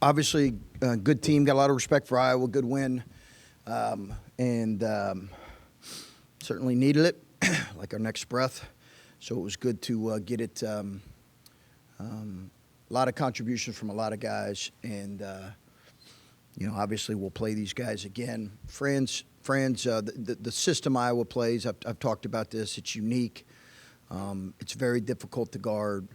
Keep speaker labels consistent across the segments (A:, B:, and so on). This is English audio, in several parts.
A: Obviously, good team. Got a lot of respect for Iowa. Good win. And certainly needed it, like our next breath. So it was good to get it. A lot of contributions from a lot of guys. And, obviously we'll play these guys again. The system Iowa plays, I've talked about this. It's unique. It's very difficult to guard.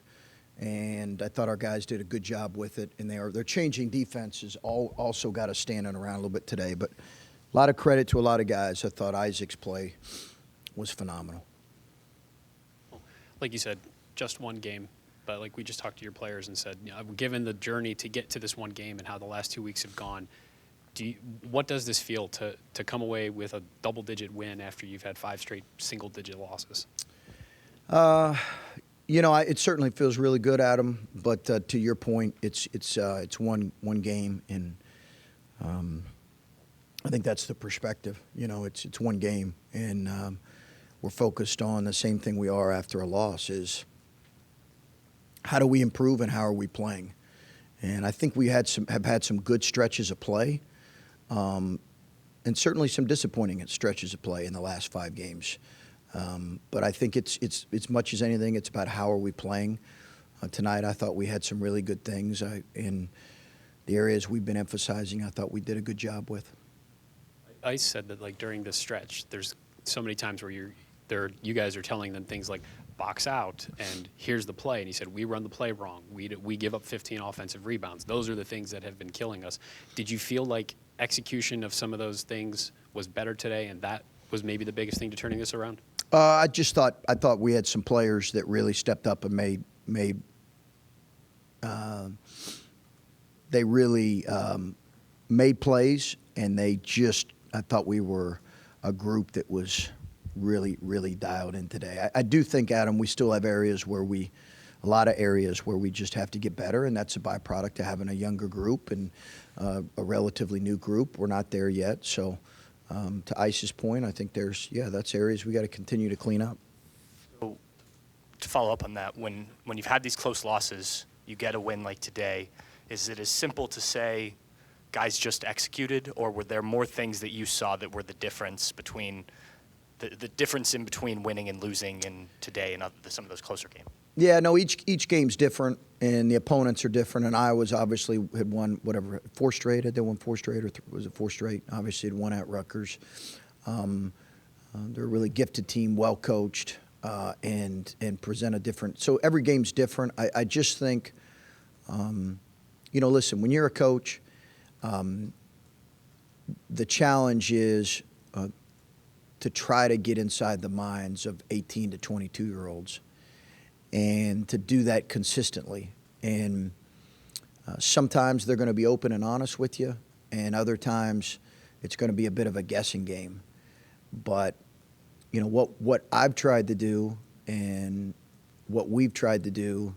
A: And I thought our guys did a good job with it. And they're changing defenses. Also got us standing around a little bit today. But a lot of credit to a lot of guys. I thought Isaac's play was phenomenal.
B: Like you said, just one game. But like we just talked to your players and said, given the journey to get to this one game and how the last 2 weeks have gone, what does this feel to come away with a double-digit win after you've had 5 straight single-digit losses?
A: It certainly feels really good, Adam. But to your point, it's one game, and I think that's the perspective. It's one game, and we're focused on the same thing we are after a loss: is how do we improve and how are we playing? And I think we have had some good stretches of play, and certainly some disappointing stretches of play in the last 5 games. But I think it's much as anything, it's about how are we playing. Tonight, I thought we had some really good things in the areas we've been emphasizing. I thought we did a good job with.
B: I said that like during this stretch, there's so many times where you guys are telling them things like box out and here's the play, and he said we run the play wrong. We give up 15 offensive rebounds. Those are the things that have been killing us. Did you feel like execution of some of those things was better today, and that was maybe the biggest thing to turning this around?
A: I thought we had some players that really stepped up and made plays, and I thought we were a group that was really, really dialed in today. I do think, Adam, we still have a lot of areas where we just have to get better, and that's a byproduct of having a younger group and a relatively new group. We're not there yet, so. To Ice's point, I think that's areas we got to continue to clean up.
C: So, to follow up on that, when you've had these close losses, you get a win like today, is it as simple to say guys just executed, or were there more things that you saw that were the difference between the difference in between winning and losing in today and some of those closer games?
A: Yeah, no, each game's different, and the opponents are different. And Iowa's obviously had won 4 straight. Had they won 4 straight, or was it 4 straight? Obviously, had won at Rutgers. They're a really gifted team, well coached, and present a different. So every game's different. I just think, listen, when you're a coach, the challenge is to try to get inside the minds of 18 to 22-year-olds. And to do that consistently. And sometimes they're going to be open and honest with you, and other times it's going to be a bit of a guessing game. But, what I've tried to do and what we've tried to do,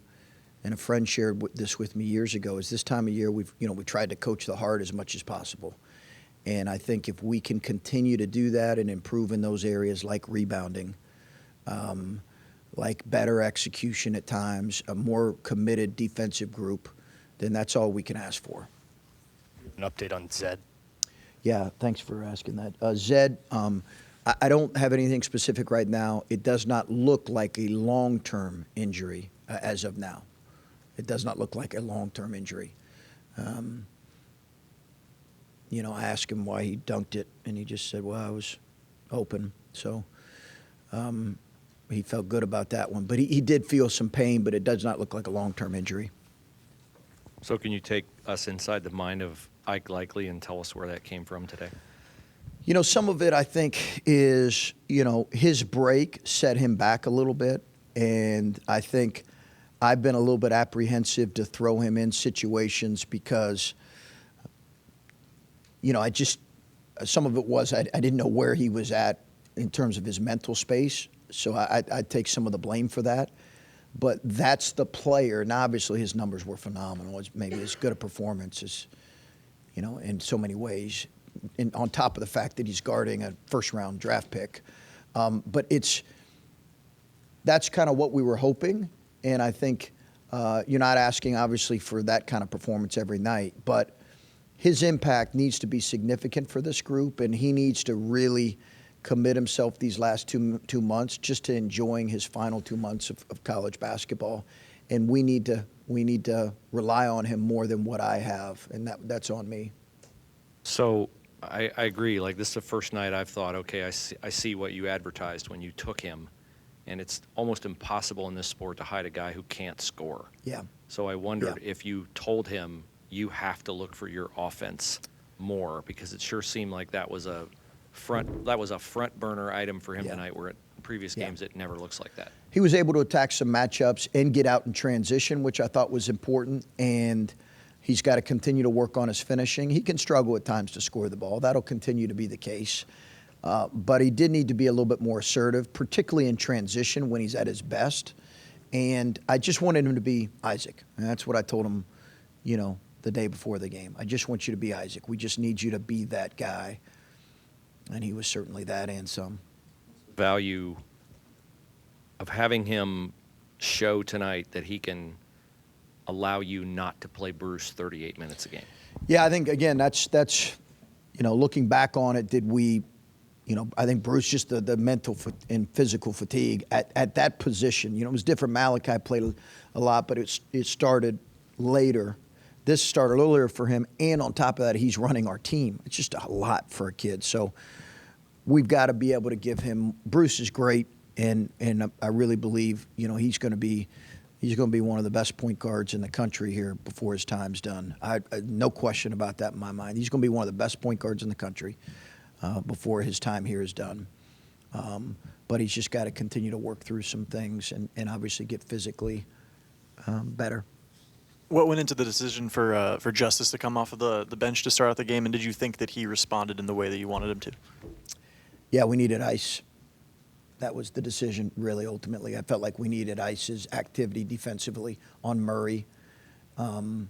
A: and a friend shared this with me years ago, is this time of year we tried to coach the heart as much as possible. And I think if we can continue to do that and improve in those areas like rebounding, like better execution at times, a more committed defensive group, then that's all we can ask for.
C: An update on Zed?
A: Yeah, thanks for asking that. Zed, I don't have anything specific right now. It does not look like a long-term injury as of now. It does not look like a long-term injury. I asked him why he dunked it, and he just said, well, I was open. So he felt good about that one. But he did feel some pain, but it does not look like a long-term injury.
D: So can you take us inside the mind of Ike Likely and tell us where that came from today?
A: Some of it I think is, his break set him back a little bit. And I think I've been a little bit apprehensive to throw him in situations because, some of it was I didn't know where he was at in terms of his mental space. So I take some of the blame for that. But that's the player. And obviously his numbers were phenomenal. It's maybe as good a performance as, in so many ways. And on top of the fact that he's guarding a first-round draft pick. But that's kind of what we were hoping. And I think You're not asking, obviously, for that kind of performance every night, but his impact needs to be significant for this group, and he needs to really commit himself these last two months just to enjoying his final 2 months of college basketball. And we need to rely on him more than what I have, and that's on me.
D: So I agree. Like, this is the first night I've thought, okay, I see what you advertised when you took him, and it's almost impossible in this sport to hide a guy who can't score.
A: Yeah.
D: So I wondered if you told him you have to look for your offense more, because it sure seemed like that was a front burner item for him tonight, where in previous games it never looks like that.
A: He was able to attack some matchups and get out in transition, which I thought was important, and he's got to continue to work on his finishing. He can struggle at times to score the ball. That'll continue to be the case. But he did need to be a little bit more assertive, particularly in transition when he's at his best. And I just wanted him to be Isaac. And that's what I told him, the day before the game. I just want you to be Isaac. We just need you to be that guy. And he was certainly that and some.
D: Value of having him show tonight that he can allow you not to play Bruce 38 minutes a game.
A: Yeah, I think, again, that's looking back on it, did we, I think Bruce, just the mental and physical fatigue at that position. It was different. Malachi played a lot, but it started later. This started earlier for him, and on top of that, he's running our team. It's just a lot for a kid. So we've got to be able to give him. Bruce is great, and I really believe he's going to be one of the best point guards in the country here before his time's done. No question about that in my mind. He's going to be one of the best point guards in the country before his time here is done. But he's just got to continue to work through some things and obviously get physically better.
E: What went into the decision for Justice to come off of the bench to start out the game, and did you think that he responded in the way that you wanted him to?
A: Yeah, we needed ice. That was the decision, really, ultimately. I felt like we needed Ice's activity defensively on Murray. And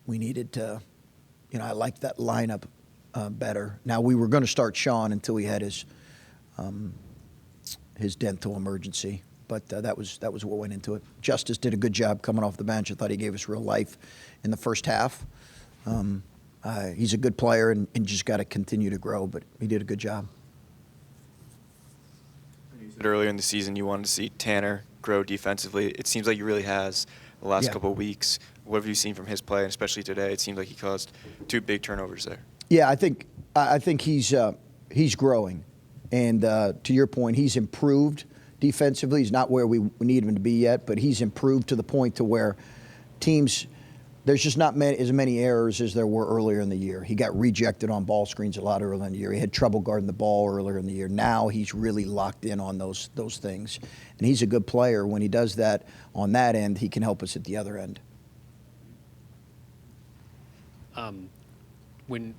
A: we needed to, I liked that lineup better. Now, we were going to start Sean until he had his dental emergency. But that was what went into it. Justice did a good job coming off the bench. I thought he gave us real life in the first half. He's a good player and just got to continue to grow, but he did a good job.
F: You said earlier in the season you wanted to see Tanner grow defensively. It seems like he really has the last couple of weeks. What have you seen from his play, and especially today? It seemed like he caused 2 big turnovers there.
A: Yeah, I think he's growing, and to your point, he's improved defensively. He's not where we need him to be yet, but he's improved to the point to where teams, there's just not as many errors as there were earlier in the year. He got rejected on ball screens a lot earlier in the year. He had trouble guarding the ball earlier in the year. Now he's really locked in on those things. And he's a good player. When he does that on that end, he can help us at the other end.
B: When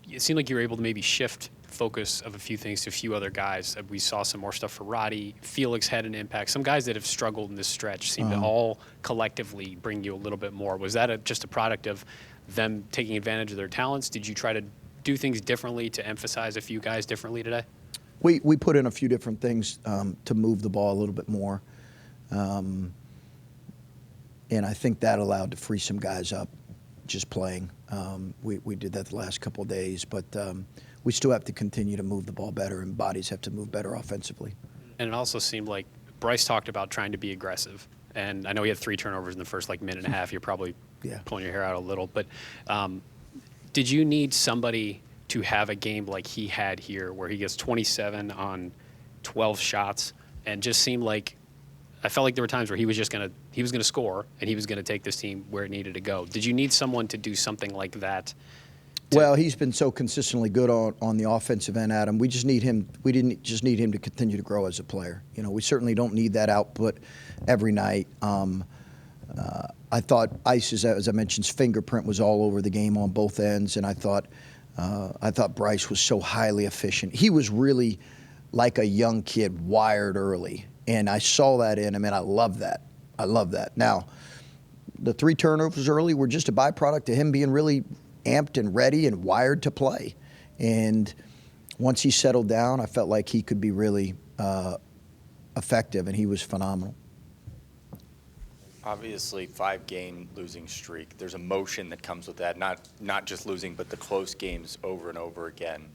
B: it seemed like you were able to maybe shift focus of a few things to a few other guys. We saw some more stuff for Roddy. Felix had an impact. Some guys that have struggled in this stretch seem to all collectively bring you a little bit more. Was that just a product of them taking advantage of their talents? Did you try to do things differently to emphasize a few guys differently today?
A: We put in a few different things to move the ball a little bit more. And I think that allowed to free some guys up just playing. We did that the last couple of days, but we still have to continue to move the ball better, and bodies have to move better offensively.
B: And it also seemed like Bryce talked about trying to be aggressive. And I know he had 3 turnovers in the first minute and a half. You're probably pulling your hair out a little. But did you need somebody to have a game like he had here, where he gets 27 on 12 shots, and just seemed like, I felt like there were times where he was going to score, and he was going to take this team where it needed to go. Did you need someone to do something like that?
A: Well, he's been so consistently good on the offensive end, Adam. We just need him. We didn't just need him to continue to grow as a player. We certainly don't need that output every night. I thought Ice's, as I mentioned, fingerprint was all over the game on both ends, and I thought Bryce was so highly efficient. He was really like a young kid, wired early, and I saw that in him, and I love that. Now, the 3 turnovers early were just a byproduct of him being really amped and ready and wired to play. And once he settled down, I felt like he could be really effective, and he was phenomenal.
G: Obviously, 5-game losing streak. There's emotion that comes with that, not just losing, but the close games over and over again.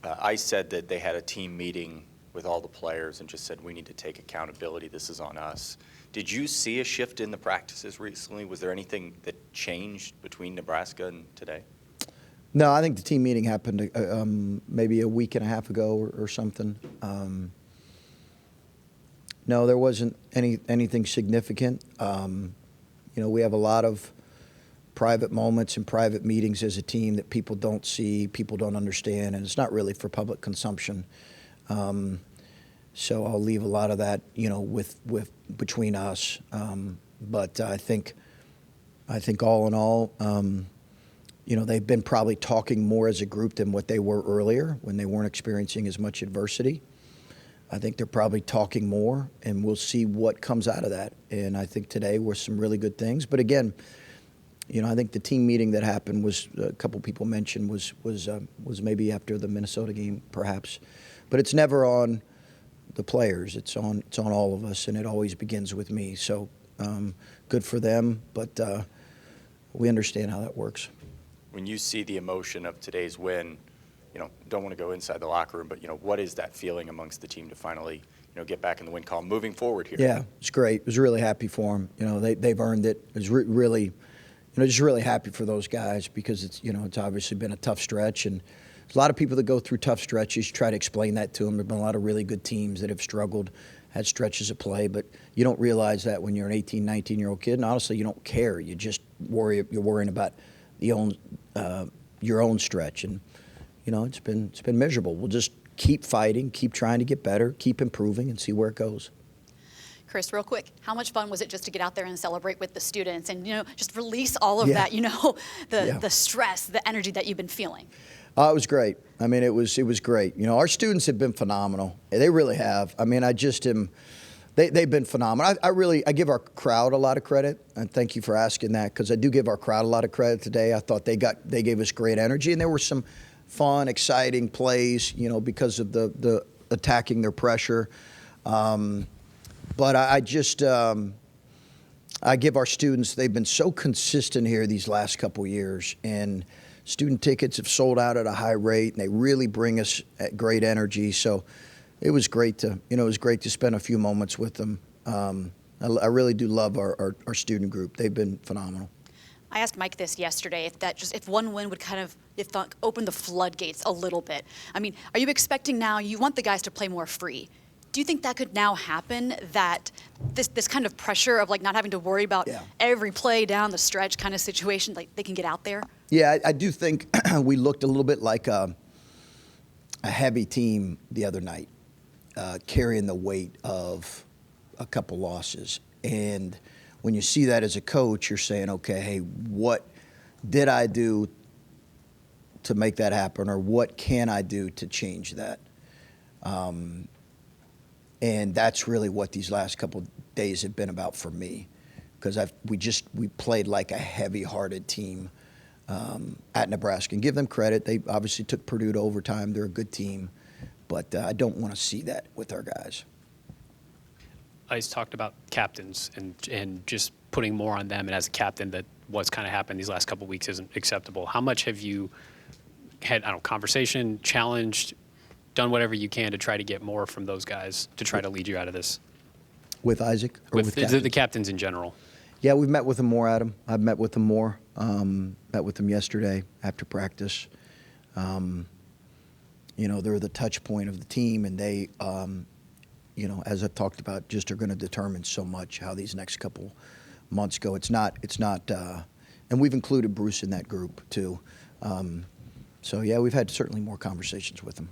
G: I said that they had a team meeting with all the players and just said, we need to take accountability. This is on us. Did you see a shift in the practices recently? Was there anything that changed between Nebraska and today?
A: No, I think the team meeting happened maybe a week and a half ago or something. No, there wasn't anything significant. We have a lot of private moments and private meetings as a team that people don't see, people don't understand, and it's not really for public consumption. So I'll leave a lot of that, with between us. But I think all in all, they've been probably talking more as a group than what they were earlier when they weren't experiencing as much adversity. I think they're probably talking more, and we'll see what comes out of that. And I think today were some really good things. But again, I think the team meeting that happened was a couple people mentioned was maybe after the Minnesota game, perhaps. But it's never on the players. It's on all of us, and it always begins with me. So good for them, but we understand how that works.
G: When you see the emotion of today's win, don't want to go inside the locker room, but, what is that feeling amongst the team to finally, get back in the win column moving forward here?
A: Yeah, it's great. I was really happy for them. They've earned it. It was really, just really happy for those guys because it's obviously been a tough stretch. And there's a lot of people that go through tough stretches. You try to explain that to them. There have been a lot of really good teams that have struggled, had stretches of play, but you don't realize that when you're an 18, 19-year-old kid. And honestly, you don't care. You just you're worrying about your own stretch. And, it's been miserable. We'll just keep fighting, keep trying to get better, keep improving, and see where it goes.
H: Chris, real quick, how much fun was it just to get out there and celebrate with the students and, just release all of that, the stress, the energy that you've been feeling?
A: It was great. I mean, it was great. Our students have been phenomenal. They really have. I mean, they've been phenomenal. I give our crowd a lot of credit, and thank you for asking that because I do give our crowd a lot of credit today. I thought they gave us great energy, and there were some fun, exciting plays, because of the attacking their pressure. But I give our students, they've been so consistent here these last couple years, and student tickets have sold out at a high rate, and they really bring us great energy. So it was great to spend a few moments with them. I really do love our student group. They've been phenomenal.
H: I asked Mike this yesterday, if one win would kind of open the floodgates a little bit. I mean, are you expecting now, you want the guys to play more free. Do you think that could now happen, that this kind of pressure of not having to worry about every play down the stretch kind of situation, they can get out there?
A: Yeah, I do think we looked a little bit like a heavy team the other night, carrying the weight of a couple losses. And when you see that as a coach, you're saying, okay, hey, what did I do to make that happen, or what can I do to change that? And that's really what these last couple of days have been about for me, because we played like a heavy-hearted team at Nebraska. And give them credit. They obviously took Purdue to overtime. They're a good team. But I don't want to see that with our guys.
B: Ice talked about captains and just putting more on them. And as a captain, that what's kind of happened these last couple of weeks isn't acceptable. How much have you had, conversation, challenged, done whatever you can to try to get more from those guys to try to lead you out of this?
A: With Isaac? Or
B: with the captains in general.
A: Yeah, we've met with them more, Adam. I've met with them more. Met with them yesterday after practice. They're the touch point of the team, and they, as I've talked about, just are going to determine so much how these next couple months go. It's not, and we've included Bruce in that group too. So yeah, we've had certainly more conversations with them.